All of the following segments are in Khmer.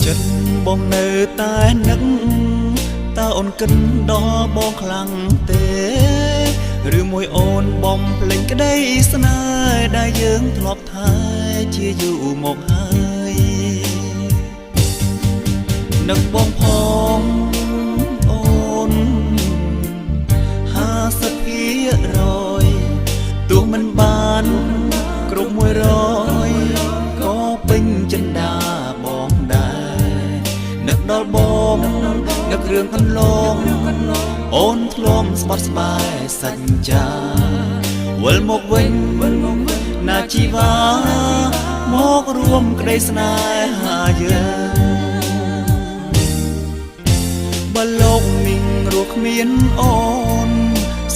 ចិត្តបងនៅតែនឹកតើអូនគិតដល់បងខ្លាំងទេឬមួយអូនបំភ្លេចក្តីស្នេហ៍ដែលយើងធ្លាប់ថែជាយូរមកហើយនឹកបងផងអូន50%ទោះមិនបានគ្រប់100ក៏ពេញចិន្តាបងដែរនឹកដល់បងនឹករឿងកន្លងអូនធ្លាប់ស្បត់ស្បាយសច្ចាវិលមកវិញណាជីវ៉ាមករួមក្តីស្នេហាយើងបើលោកមីងរស់គ្មានអូន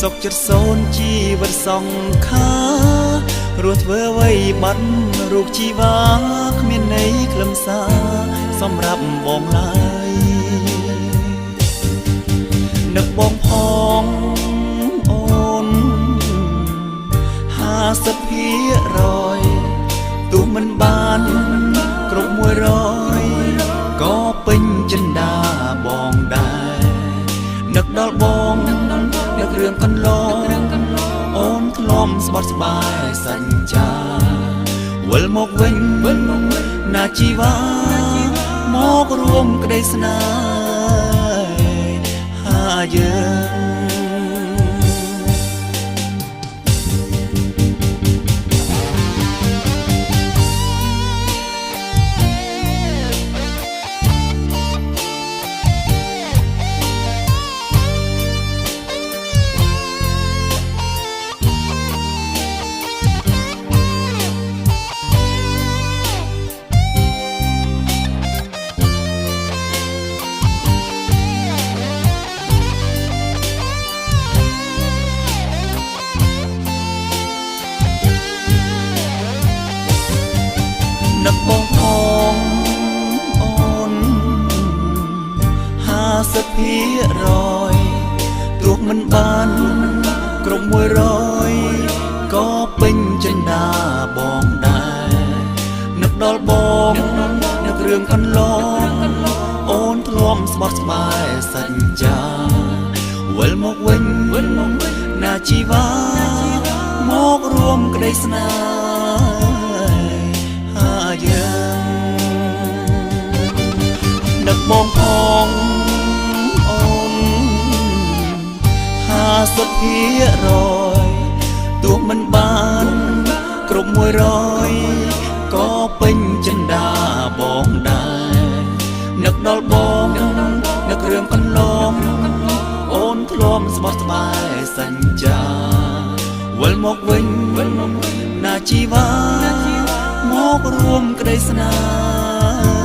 សុខចិត្តសូនជីវិតសង្ខារស់ធ្វើអ្វីបាត់រូបជីវ៉ាគ្មានន័យខ្លឹមសារសម្រាប់បងឡើយនឹកបងផងអូន50%ទោះមិនបានគ្រប់100ក៏ពេញចិន្តាបងដែរនឹកដល់បងនឹករឿងកន្លងអូនធ្លាប់ស្បត់ស្បាយសច្ចាវិលមកវិញណាជីវ៉ាមករួមក្តីស្នេហាយើងនឹកបងផងអូន50%ទោះមិនបានគ្រប់100ក៏ពេញចិន្តាបងដែរនឹកដល់បងនឹករឿងកន្លងអូនធ្លាប់ស្បត់ស្បាយសច្ចាវិលមកវិញណាជីវ៉ាមករួមក្តីស្នេហាយើងនឹកបងផងអូន50%ទោះមិនបានគ្រប់100ក៏ពេញចិន្តាបងដែរនឹកដល់បងនឹករឿងកន្លងអូនធ្លាប់ស្បត់ស្បាយសច្ចាវិលមកវិញណាជីវ៉ាមករួមក្តីស្នេហ៍